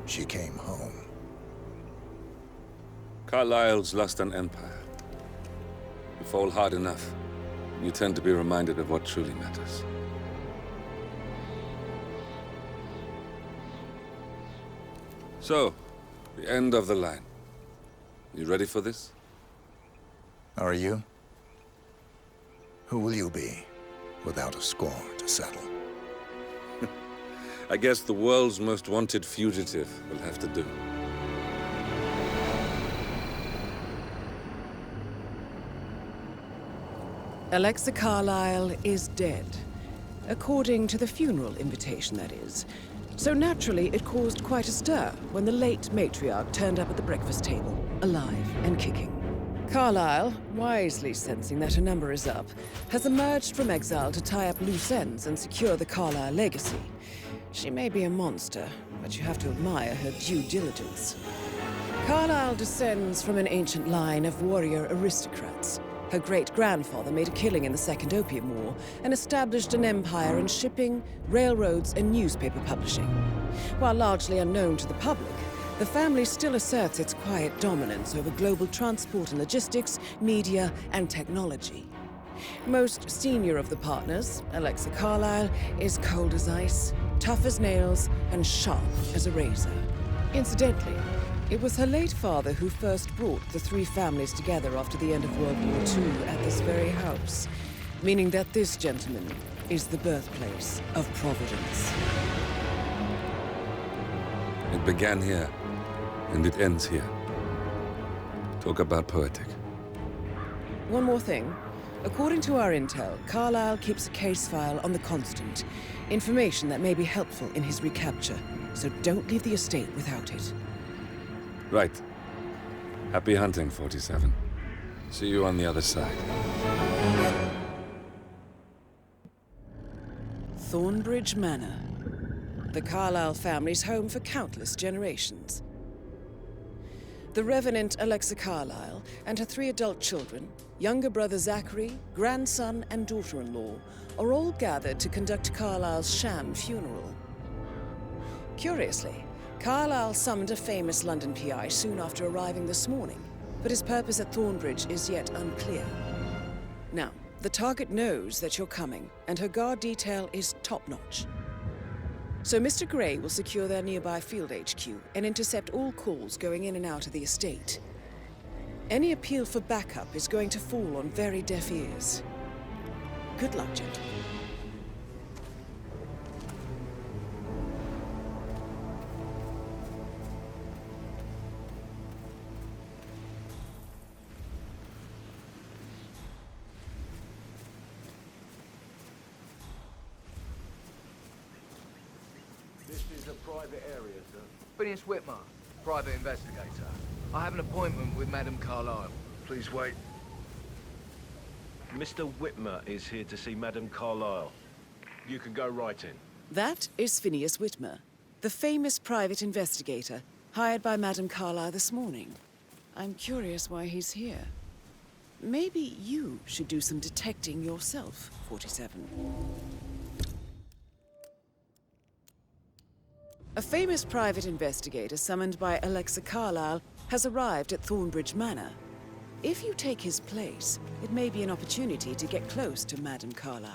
she came home. Carlyle's lost an empire. You fall hard enough, you tend to be reminded of what truly matters. So, the end of the line. You ready for this? Are you? Who will you be, without a score to settle? I guess the world's most wanted fugitive will have to do. Alexa Carlyle is dead. According to the funeral invitation, that is. So naturally, it caused quite a stir when the late matriarch turned up at the breakfast table, alive and kicking. Carlyle, wisely sensing that her number is up, has emerged from exile to tie up loose ends and secure the Carlyle legacy. She may be a monster, but you have to admire her due diligence. Carlyle descends from an ancient line of warrior aristocrats. Her great-grandfather made a killing in the Second Opium War and established an empire in shipping, railroads, and newspaper publishing. While largely unknown to the public, the family still asserts its quiet dominance over global transport and logistics, media, and technology. Most senior of the partners, Alexa Carlyle, is cold as ice, tough as nails, and sharp as a razor. Incidentally, it was her late father who first brought the three families together after the end of World War II at this very house, meaning that this gentleman is the birthplace of Providence. It began here, and it ends here. Talk about poetic. One more thing. According to our intel, Carlyle keeps a case file on the Constant. Information that may be helpful in his recapture, so don't leave the estate without it. Right. Happy hunting, 47. See you on the other side. Thornbridge Manor. The Carlyle family's home for countless generations. The Revenant Alexa Carlyle and her 3 adult children, younger brother Zachary, grandson, and daughter-in-law, are all gathered to conduct Carlyle's sham funeral. Curiously, Carlyle summoned a famous London PI soon after arriving this morning, but his purpose at Thornbridge is yet unclear. Now, the target knows that you're coming, and her guard detail is top-notch. So Mr. Gray will secure their nearby field HQ and intercept all calls going in and out of the estate. Any appeal for backup is going to fall on very deaf ears. Good luck, gentlemen. This is a private area, sir. Phineas Whitmer, private investigator. I have an appointment with Madame Carlyle. Please wait. Mr. Whitmer is here to see Madame Carlyle. You can go right in. That is Phineas Whitmer, the famous private investigator hired by Madame Carlyle this morning. I'm curious why he's here. Maybe you should do some detecting yourself, 47. A famous private investigator summoned by Alexa Carlyle has arrived at Thornbridge Manor. If you take his place, it may be an opportunity to get close to Madame Carlyle.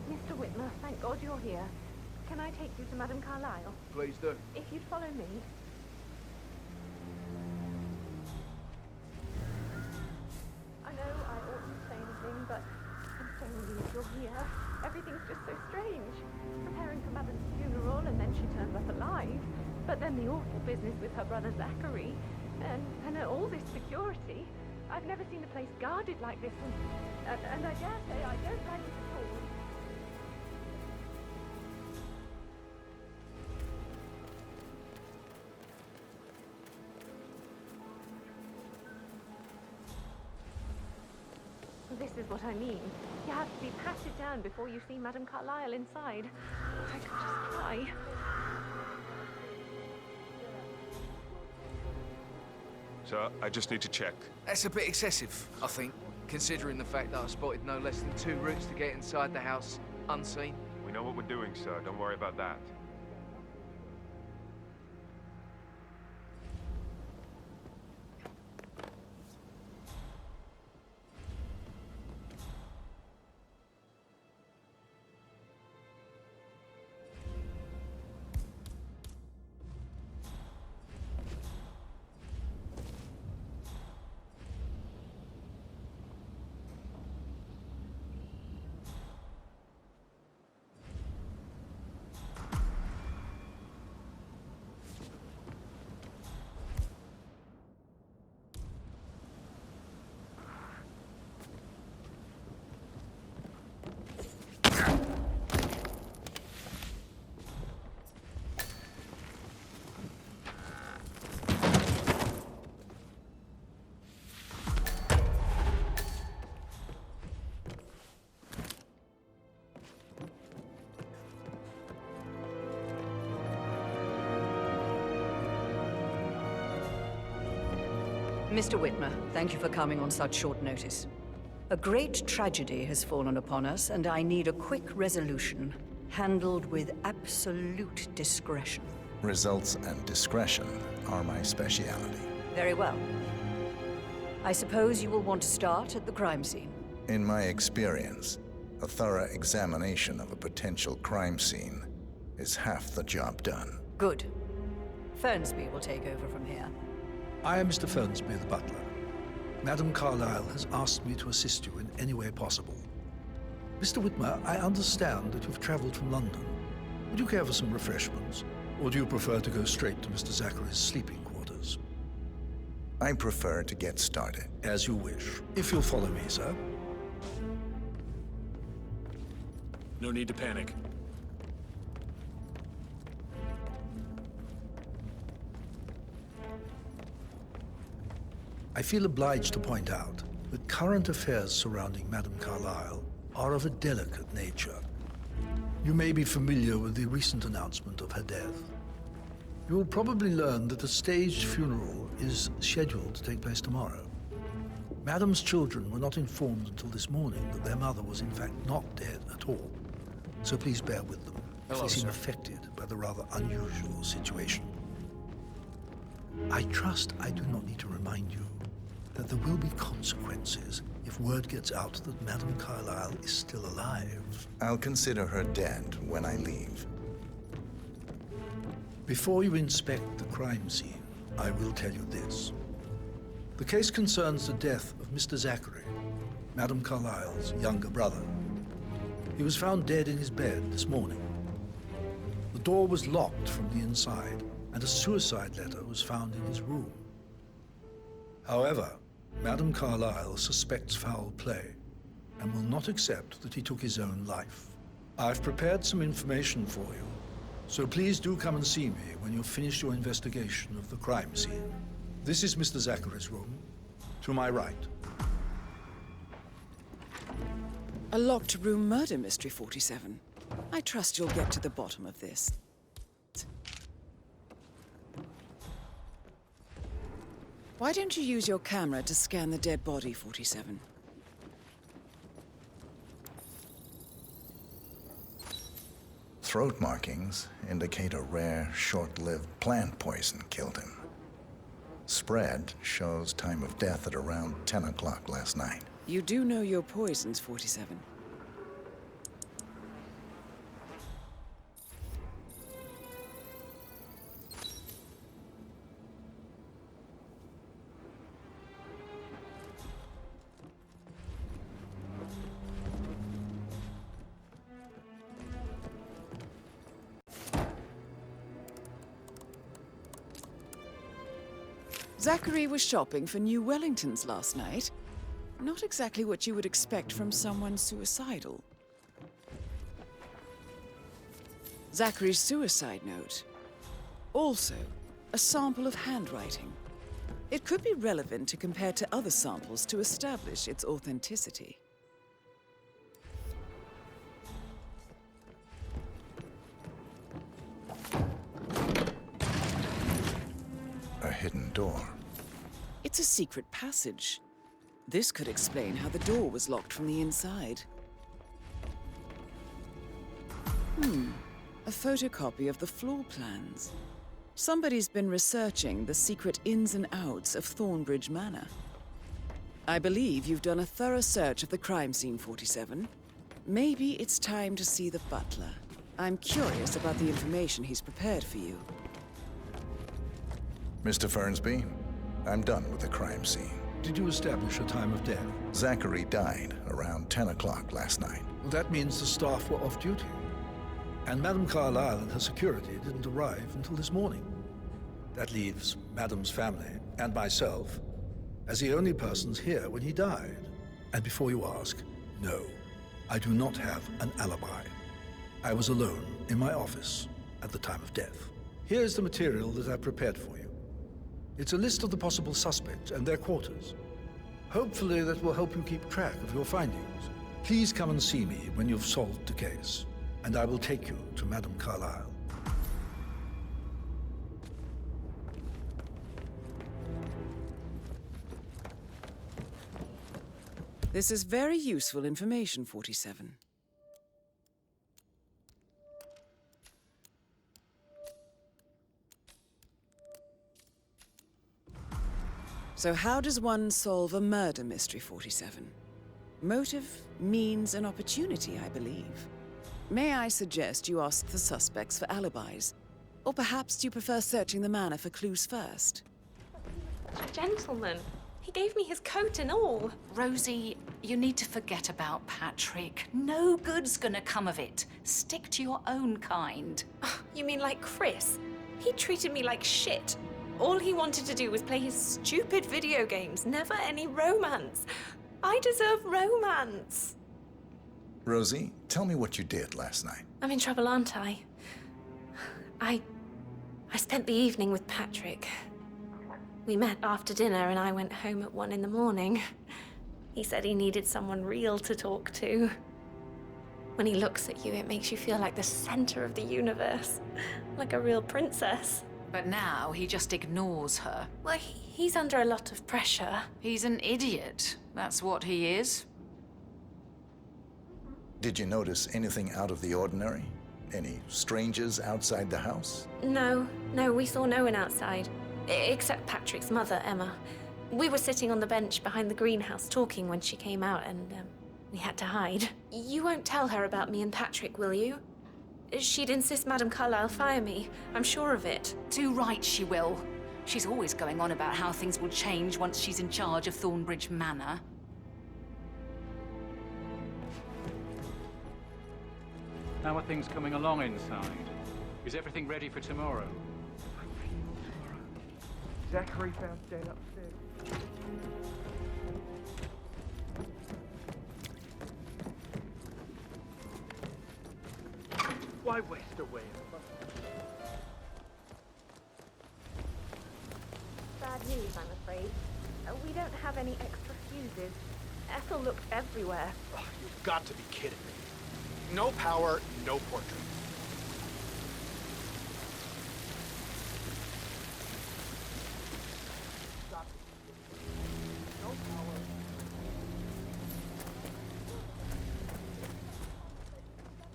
Mr. Whitmer, thank God you're here. Can I take you to Madame Carlyle? Please do. If you'd follow me. I know I oughtn't say anything, but I'm so relieved you're here. Everything's just so strange. Preparing for Mother's funeral, and then she turns up alive. But then the awful business with her brother Zachary, and all this security. I've never seen a place guarded like this, and I dare say I don't like it at all. This is what I mean. You have to be patted down before you see Madame Carlyle inside. I could just cry. Sir, I just need to check. That's a bit excessive, I think, considering the fact that I spotted no less than 2 routes to get inside the house unseen. We know what we're doing, sir. Don't worry about that. Mr. Whitmer, thank you for coming on such short notice. A great tragedy has fallen upon us, and I need a quick resolution, handled with absolute discretion. Results and discretion are my specialty. Very well. I suppose you will want to start at the crime scene. In my experience, a thorough examination of a potential crime scene is half the job done. Good. Fernsby will take over from here. I am Mr. Fernsby, the butler. Madame Carlyle has asked me to assist you in any way possible. Mr. Whitmer, I understand that you've traveled from London. Would you care for some refreshments? Or do you prefer to go straight to Mr. Zachary's sleeping quarters? I prefer to get started. As you wish. If you'll follow me, sir. No need to panic. I feel obliged to point out that current affairs surrounding Madame Carlyle are of a delicate nature. You may be familiar with the recent announcement of her death. You will probably learn that a staged funeral is scheduled to take place tomorrow. Madame's children were not informed until this morning that their mother was in fact not dead at all. So please bear with them. Hello, they seem sir. affected by the rather unusual situation. I trust I do not need to remind you that there will be consequences if word gets out that Madame Carlyle is still alive. I'll consider her dead when I leave. Before you inspect the crime scene, I will tell you this. The case concerns the death of Mr. Zachary, Madame Carlyle's younger brother. He was found dead in his bed this morning. The door was locked from the inside, and a suicide letter was found in his room. However, Madame Carlyle suspects foul play and will not accept that he took his own life. I've prepared some information for you, so please do come and see me when you've finished your investigation of the crime scene. This is Mr. Zachary's room, to my right. A locked room murder mystery, 47. I trust you'll get to the bottom of this. Why don't you use your camera to scan the dead body, 47? Throat markings indicate a rare, short-lived plant poison killed him. Spread shows time of death at around 10 o'clock last night. You do know your poisons, 47. Zachary was shopping for new Wellingtons last night. Not exactly what you would expect from someone suicidal. Zachary's suicide note. Also, a sample of handwriting. It could be relevant to compare to other samples to establish its authenticity. A hidden door. It's a secret passage. This could explain how the door was locked from the inside. A photocopy of the floor plans. Somebody's been researching the secret ins and outs of Thornbridge Manor. I believe you've done a thorough search of the crime scene, 47. Maybe it's time to see the butler. I'm curious about the information he's prepared for you. Mr. Fernsby, I'm done with the crime scene. Did you establish a time of death? Zachary died around 10 o'clock last night. Well, that means the staff were off duty. And Madame Carlyle and her security didn't arrive until this morning. That leaves Madame's family and myself as the only persons here when he died. And before you ask, no, I do not have an alibi. I was alone in my office at the time of death. Here's the material that I've prepared for you. It's a list of the possible suspects and their quarters. Hopefully that will help you keep track of your findings. Please come and see me when you've solved the case, and I will take you to Madame Carlyle. This is very useful information, 47. So how does one solve a murder mystery, 47? Motive, means, and opportunity, I believe. May I suggest you ask the suspects for alibis? Or perhaps you prefer searching the manor for clues first? Gentleman. He gave me his coat and all. Rosie, you need to forget about Patrick. No good's gonna come of it. Stick to your own kind. You mean like Chris? He treated me like shit. All he wanted to do was play his stupid video games, never any romance. I deserve romance. Rosie, tell me what you did last night. I'm in trouble, aren't I? I spent the evening with Patrick. We met after dinner and I went home at 1 in the morning. He said he needed someone real to talk to. When he looks at you, it makes you feel like the center of the universe, like a real princess. But now he just ignores her. Well, he's under a lot of pressure. He's an idiot. That's what he is. Did you notice anything out of the ordinary? Any strangers outside the house? No, we saw no one outside. Except Patrick's mother, Emma. We were sitting on the bench behind the greenhouse talking when she came out and we had to hide. You won't tell her about me and Patrick, will you? She'd insist Madame Carlyle fire me. I'm sure of it. Too right she will. She's always going on about how things will change once she's in charge of Thornbridge Manor. How are things coming along inside? Is everything ready for tomorrow? Zachary found dead upstairs. Why waste away? Bad news, I'm afraid. We don't have any extra fuses. Ethel looked everywhere. Oh, you've got to be kidding me. No power, no portrait.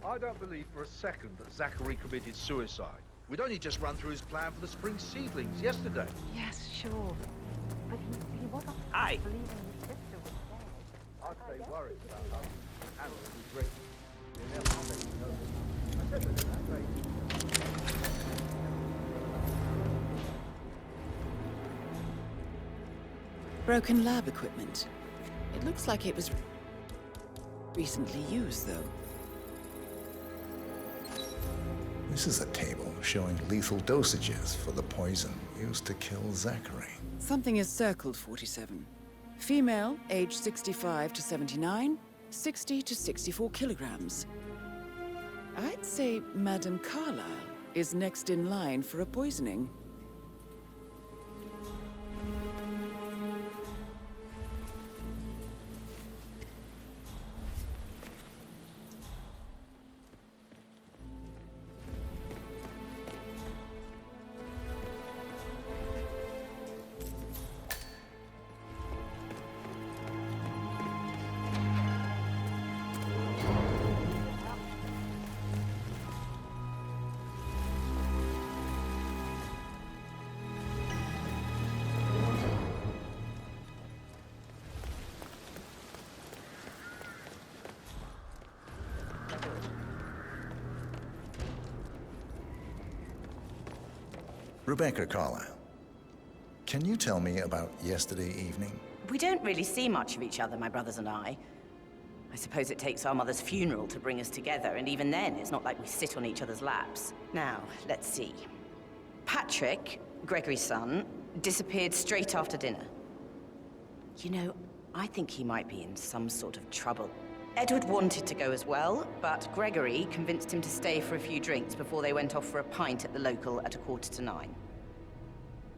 I don't believe for a second that Zachary committed suicide. We'd only just run through his plan for the spring seedlings yesterday. Yes, sure. But he wasn't believing his sister was dead. I'd stay worried about her. Anna was rich. You never let me know this. I said that Broken lab equipment. It looks like it was recently used, though. This is a table showing lethal dosages for the poison used to kill Zachary. Something is circled, 47. Female, age 65 to 79, 60 to 64 kilograms. I'd say Madame Carlyle is next in line for a poisoning. Rebecca Carlyle, can you tell me about yesterday evening? We don't really see much of each other, my brothers and I. I suppose it takes our mother's funeral to bring us together, and even then, it's not like we sit on each other's laps. Now, let's see. Patrick, Gregory's son, disappeared straight after dinner. You know, I think he might be in some sort of trouble. Edward wanted to go as well, but Gregory convinced him to stay for a few drinks before they went off for a pint at the local at 9:15.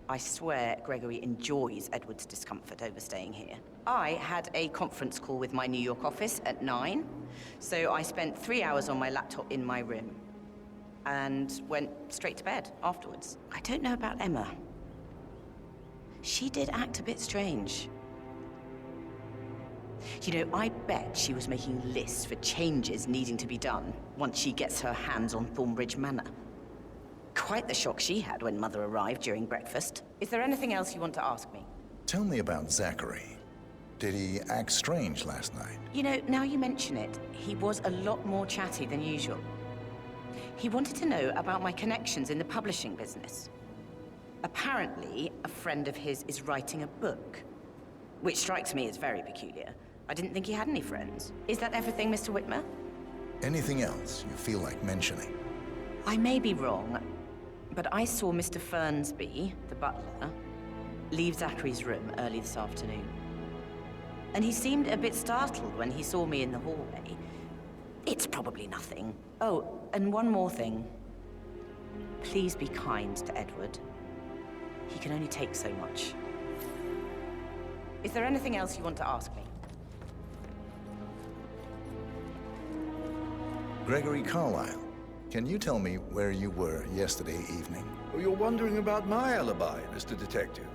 I swear Gregory enjoys Edward's discomfort over staying here. I had a conference call with my New York office at 9, so I spent 3 hours on my laptop in my room and went straight to bed afterwards. I don't know about Emma. She did act a bit strange. You know, I bet she was making lists for changes needing to be done once she gets her hands on Thornbridge Manor. Quite the shock she had when Mother arrived during breakfast. Is there anything else you want to ask me? Tell me about Zachary. Did he act strange last night? You know, now you mention it, he was a lot more chatty than usual. He wanted to know about my connections in the publishing business. Apparently, a friend of his is writing a book, which strikes me as very peculiar. I didn't think he had any friends. Is that everything, Mr. Whitmer? Anything else you feel like mentioning? I may be wrong, but I saw Mr. Fernsby, the butler, leave Zachary's room early this afternoon. And he seemed a bit startled when he saw me in the hallway. It's probably nothing. Oh, and one more thing. Please be kind to Edward. He can only take so much. Is there anything else you want to ask me? Gregory Carlyle, can you tell me where you were yesterday evening? Oh, you're wondering about my alibi, Mr. Detective.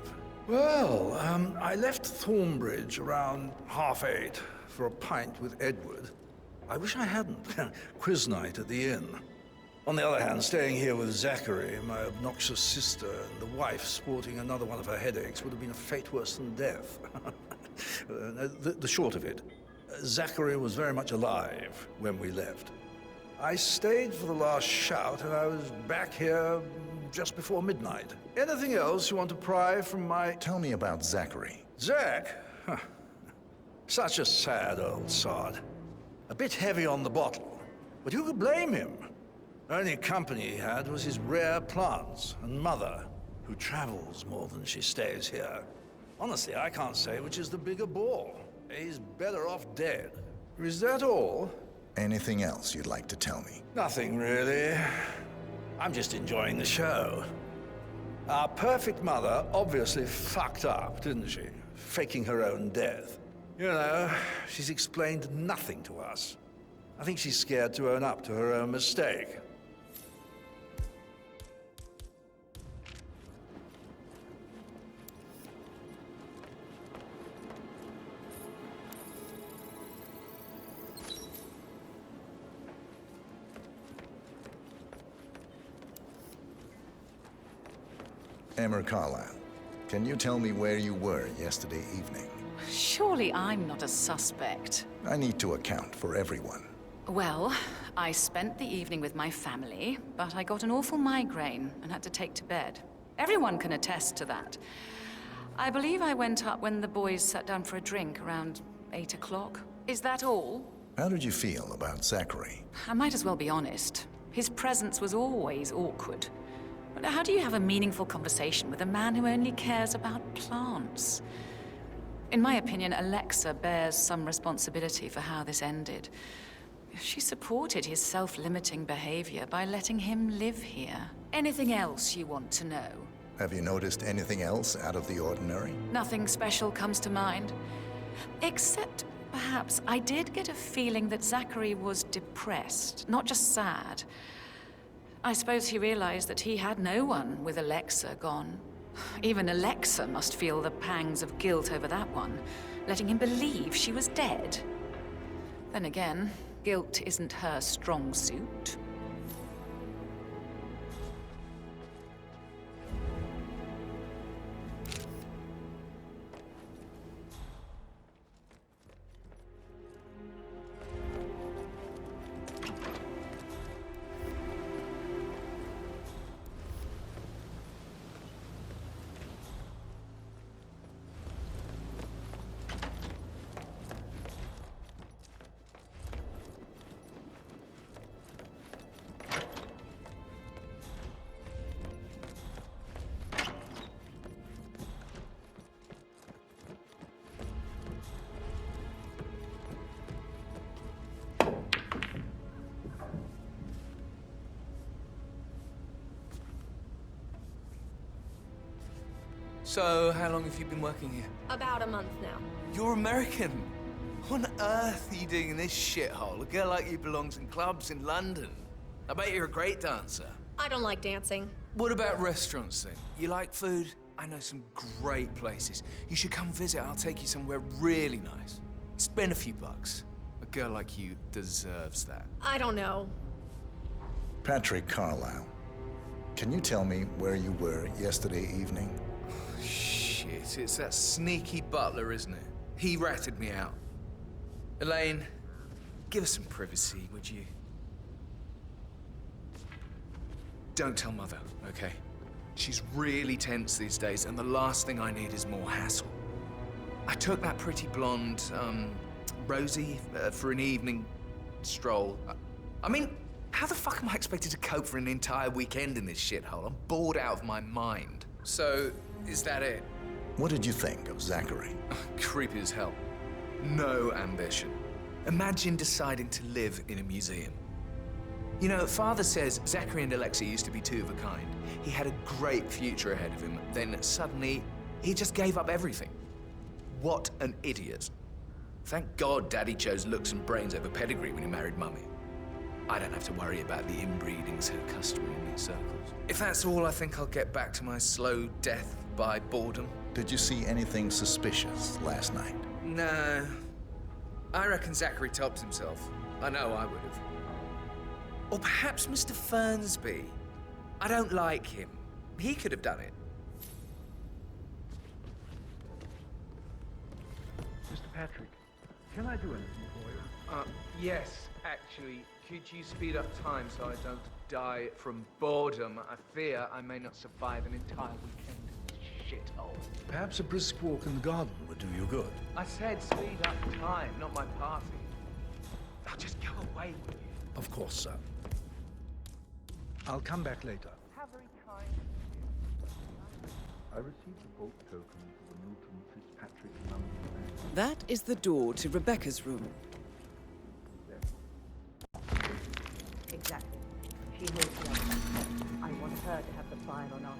Well, I left Thornbridge around 8:30 for a pint with Edward. I wish I hadn't. Quiz night at the inn. On the other hand, staying here with Zachary, my obnoxious sister, and the wife sporting another one of her headaches would have been a fate worse than death. The short of it, Zachary was very much alive when we left. I stayed for the last shout, and I was back here just before midnight. Anything else you want to pry from my... Tell me about Zachary. Zach? Huh. Such a sad old sod. A bit heavy on the bottle, but who could blame him? Only company he had was his rare plants and mother, who travels more than she stays here. Honestly, I can't say which is the bigger ball. He's better off dead. Is that all? Anything else you'd like to tell me? Nothing, really. I'm just enjoying the show. Our perfect mother obviously fucked up, didn't she? Faking her own death. You know, she's explained nothing to us. I think she's scared to own up to her own mistake. Emma Carlyle, can you tell me where you were yesterday evening? Surely I'm not a suspect. I need to account for everyone. Well, I spent the evening with my family, but I got an awful migraine and had to take to bed. Everyone can attest to that. I believe I went up when the boys sat down for a drink around 8 o'clock. Is that all? How did you feel about Zachary? I might as well be honest. His presence was always awkward. But how do you have a meaningful conversation with a man who only cares about plants? In my opinion, Alexa bears some responsibility for how this ended. She supported his self-limiting behavior by letting him live here. Anything else you want to know? Have you noticed anything else out of the ordinary? Nothing special comes to mind. Except, perhaps, I did get a feeling that Zachary was depressed, not just sad. I suppose he realized that he had no one with Alexa gone. Even Alexa must feel the pangs of guilt over that one, letting him believe she was dead. Then again, guilt isn't her strong suit. So, how long have you been working here? About a month now. You're American. What on earth are you doing in this shithole? A girl like you belongs in clubs in London. I bet you're a great dancer. I don't like dancing. What about restaurants then? You like food? I know some great places. You should come visit. I'll take you somewhere really nice. Spend a few bucks. A girl like you deserves that. I don't know. Patrick Carlisle, can you tell me where you were yesterday evening? Shit, it's that sneaky butler, isn't it? He ratted me out. Elaine, give us some privacy, would you? Don't tell Mother, okay? She's really tense these days, and the last thing I need is more hassle. I took that pretty blonde, Rosie, for an evening stroll. I mean, how the fuck am I expected to cope for an entire weekend in this shithole? I'm bored out of my mind. So, is that it? What did you think of Zachary? Creepy as hell. No ambition. Imagine deciding to live in a museum. You know, Father says Zachary and Alexa used to be two of a kind. He had a great future ahead of him. Then suddenly, he just gave up everything. What an idiot. Thank God Daddy chose looks and brains over pedigree when he married Mummy. I don't have to worry about the inbreeding so customary in these circles. If that's all, I think I'll get back to my slow death by boredom. Did you see anything suspicious last night? No. I reckon Zachary tops himself. I know I would have. Or perhaps Mr. Fernsby. I don't like him. He could have done it. Mr. Patrick, can I do anything for you? Yes, actually. Could you speed up time so I don't die from boredom? I fear I may not survive an entire weekend in this shithole. Perhaps a brisk walk in the garden would do you good. I said speed up time, not my party. Now just go away with you. Of course, sir. I'll come back later. How very kind. I received the bulk token for the Milton Fitzpatrick London. That is the door to Rebecca's room. Exactly. She holds the other. I want her to have the file on us.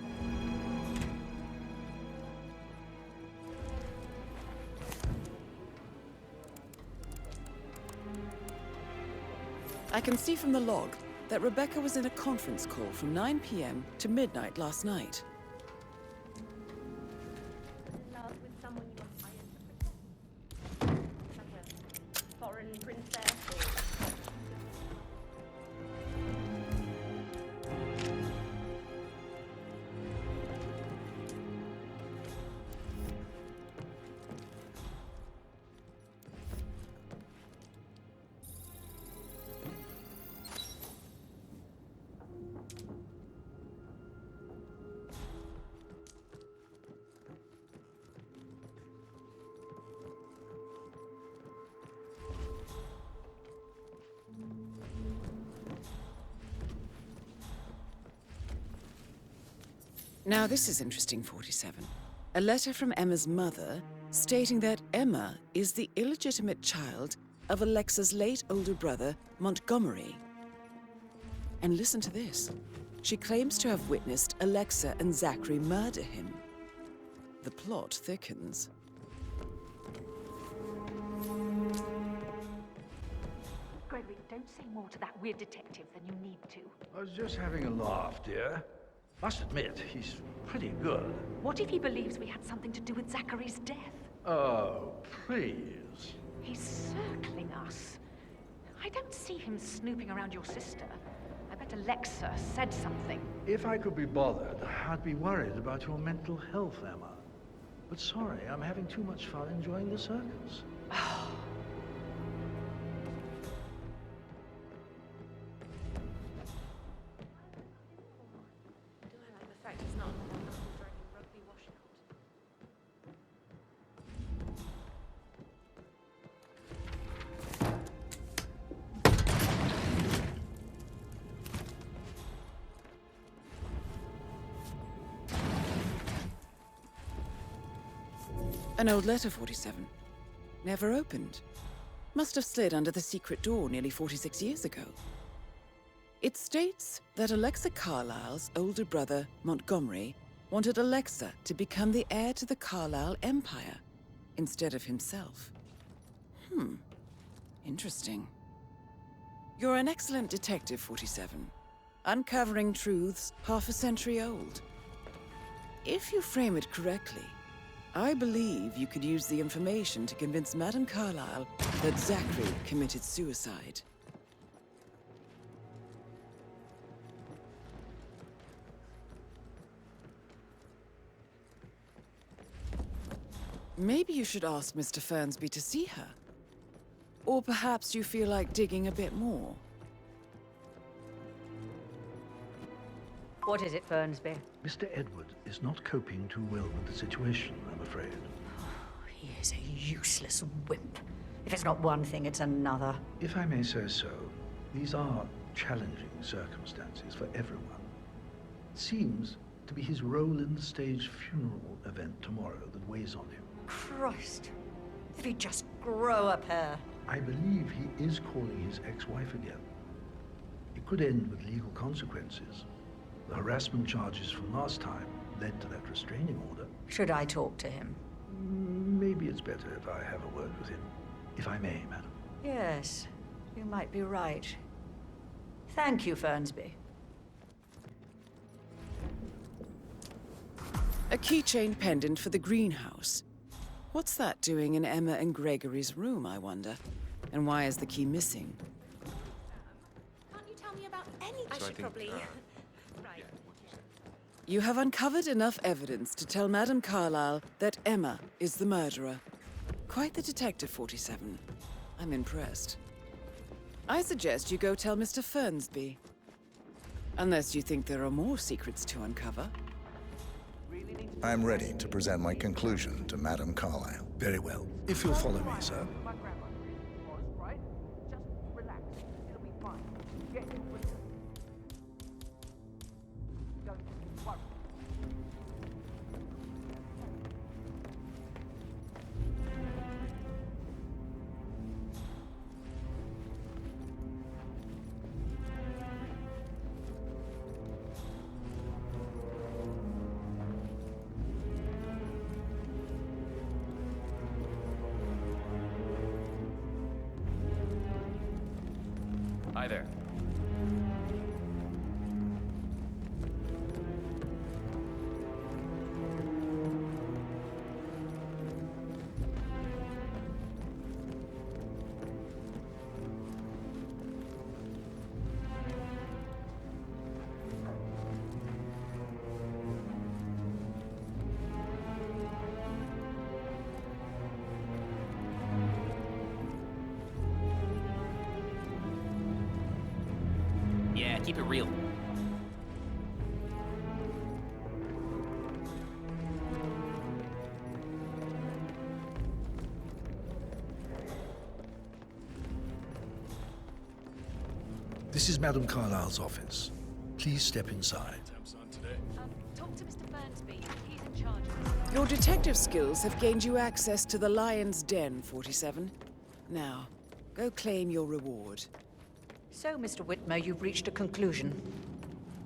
I can see from the log that Rebecca was in a conference call from 9 p.m. to midnight last night. Love with someone you are hired to protect. Like a foreign princess or... Now this is interesting, 47. A letter from Emma's mother stating that Emma is the illegitimate child of Alexa's late older brother, Montgomery. And listen to this. She claims to have witnessed Alexa and Zachary murder him. The plot thickens. Gregory, don't say more to that weird detective than you need to. I was just having a laugh, dear. Must admit, he's pretty good. What if he believes we had something to do with Zachary's death? Oh, please. He's circling us. I don't see him snooping around your sister. I bet Alexa said something. If I could be bothered, I'd be worried about your mental health, Emma. But sorry, I'm having too much fun enjoying the circus. An old letter, 47. Never opened. Must have slid under the secret door nearly 46 years ago. It states that Alexa Carlyle's older brother, Montgomery, wanted Alexa to become the heir to the Carlyle Empire instead of himself. Interesting. You're an excellent detective, 47. Uncovering truths half a century old. If you frame it correctly, I believe you could use the information to convince Madame Carlyle that Zachary committed suicide. Maybe you should ask Mr. Fernsby to see her. Or perhaps you feel like digging a bit more. What is it, Fernsby? Mr. Edward is not coping too well with the situation, I'm afraid. He is a useless wimp. If it's not one thing, it's another. If I may say so, these are challenging circumstances for everyone. It seems to be his role in the staged funeral event tomorrow that weighs on him. Christ. If he'd just grow a pair. I believe he is calling his ex-wife again. It could end with legal consequences. The harassment charges from last time led to that restraining order. Should I talk to him? Maybe it's better if I have a word with him. If I may, madam. Yes, you might be right. Thank you, Fernsby. A keychain pendant for the greenhouse. What's that doing in Emma and Gregory's room, I wonder? And why is the key missing? Can't you tell me about any... I should probably... Right. You have uncovered enough evidence to tell Madame Carlyle that Emma is the murderer. Quite the detective, 47. I'm impressed. I suggest you go tell Mr. Fernsby. Unless you think there are more secrets to uncover. I'm ready to present my conclusion to Madame Carlyle. Very well. If you'll follow me, sir. My grandmother was, right? Just relax. It'll be fine. Get your wisdom. Don't worry. Hi there. Yeah, keep it real. This is Madame Carlyle's office. Please step inside. Talk to Mr. Burnsby. He's in charge of this. Your detective skills have gained you access to the Lion's Den, 47. Now, go claim your reward. So, Mr. Whitmer, you've reached a conclusion.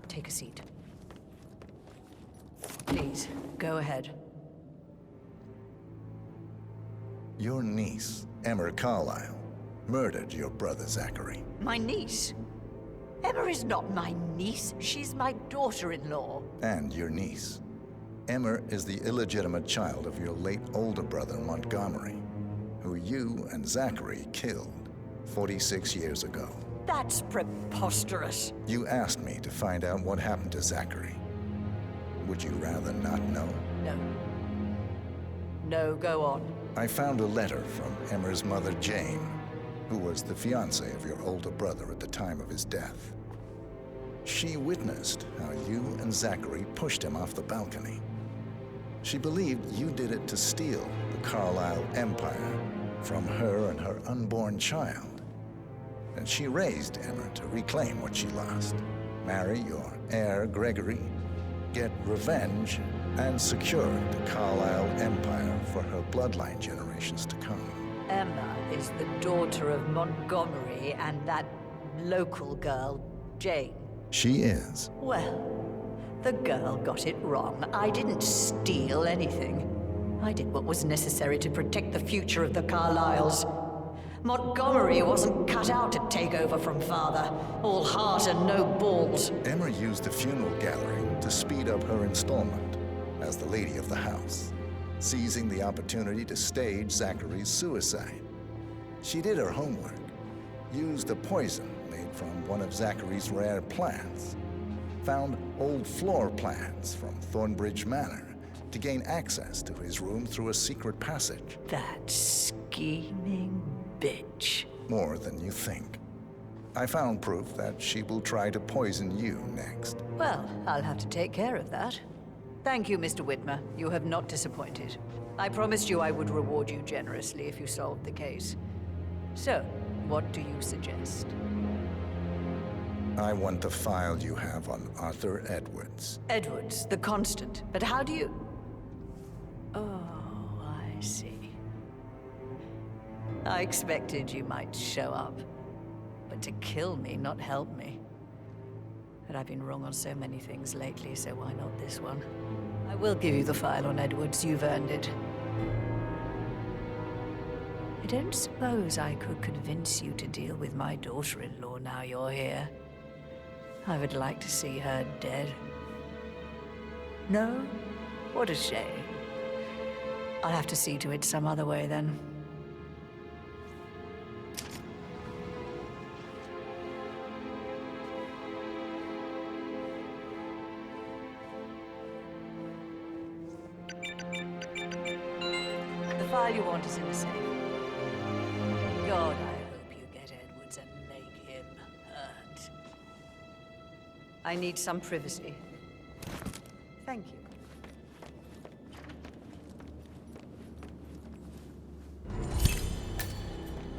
Take a seat. Please, go ahead. Your niece, Emma Carlyle, murdered your brother Zachary. My niece? Emma is not my niece. She's my daughter-in-law. And your niece. Emma is the illegitimate child of your late older brother Montgomery, who you and Zachary killed 46 years ago. That's preposterous. You asked me to find out what happened to Zachary. Would you rather not know? No. No, go on. I found a letter from Emma's mother, Jane, who was the fiancée of your older brother at the time of his death. She witnessed how you and Zachary pushed him off the balcony. She believed you did it to steal the Carlyle empire from her and her unborn child. And she raised Emma to reclaim what she lost. Marry your heir, Gregory, get revenge, and secure the Carlyle empire for her bloodline generations to come. Emma is the daughter of Montgomery and that local girl, Jane. She is. Well, the girl got it wrong. I didn't steal anything. I did what was necessary to protect the future of the Carlyles. Montgomery wasn't cut out to take over from father. All heart and no balls. Emma used the funeral gathering to speed up her installment as the lady of the house, seizing the opportunity to stage Zachary's suicide. She did her homework, used a poison made from one of Zachary's rare plants, found old floor plans from Thornbridge Manor to gain access to his room through a secret passage. That scheming bitch. More than you think. I found proof that she will try to poison you next. Well, I'll have to take care of that. Thank you, Mr. Whitmer. You have not disappointed. I promised you I would reward you generously if you solved the case. So, what do you suggest? I want the file you have on Arthur Edwards. Edwards, the Constant. But how do you... Oh, I see. I expected you might show up. But to kill me, not help me. But I've been wrong on so many things lately, so why not this one? I will give you the file on Edwards. You've earned it. I don't suppose I could convince you to deal with my daughter-in-law now you're here. I would like to see her dead. No? What a shame. I'll have to see to it some other way then. The file you want is in the safe. God, I hope you get Edwards and make him hurt. I need some privacy. Thank you.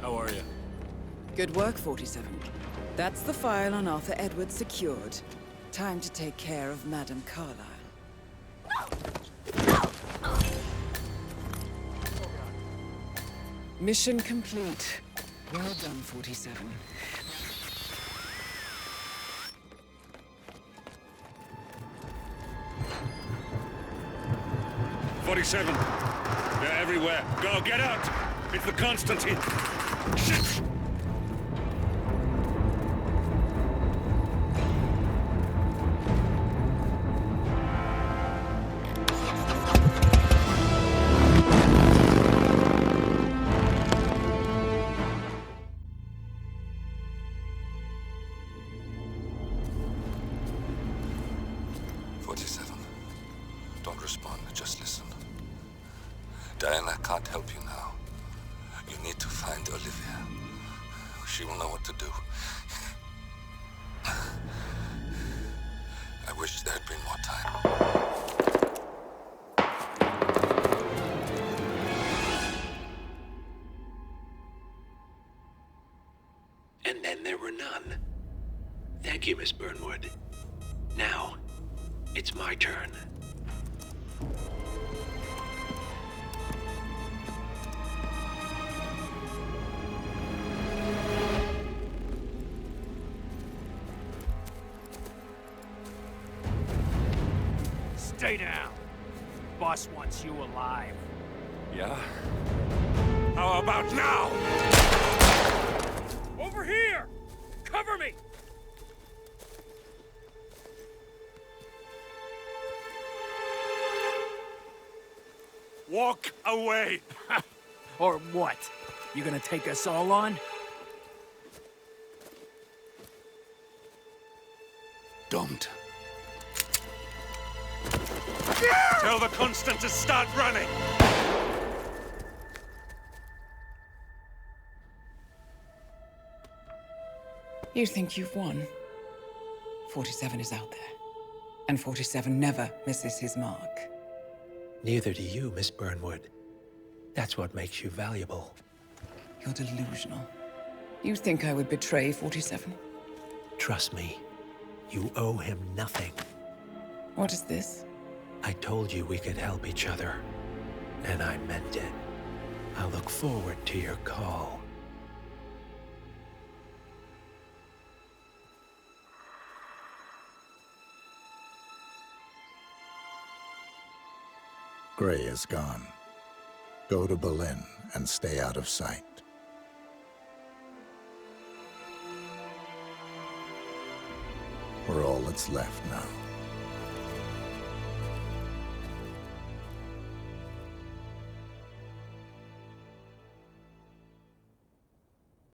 How are you? Good work, 47. That's the file on Arthur Edwards secured. Time to take care of Madame Carlyle. Mission complete. Well done, 47. They're everywhere. Go, get out! It's the Constantine! Shit! Don't respond, just listen. Diana can't help you now. You need to find Olivia. She will know what to do. I wish there had been more time. And then there were none. Thank you, Miss Burnwood. Now, it's my my turn. Stay down. Boss wants you alive. Yeah? How about now? Over here! Cover me! Walk away! Or what? You gonna take us all on? Don't. Tell the Constant to start running! You think you've won? 47 is out there. And 47 never misses his mark. Neither do you, Miss Burnwood. That's what makes you valuable. You're delusional. You think I would betray 47? Trust me, you owe him nothing. What is this? I told you we could help each other, and I meant it. I look forward to your call. Gray is gone. Go to Berlin and stay out of sight. We're all that's left now.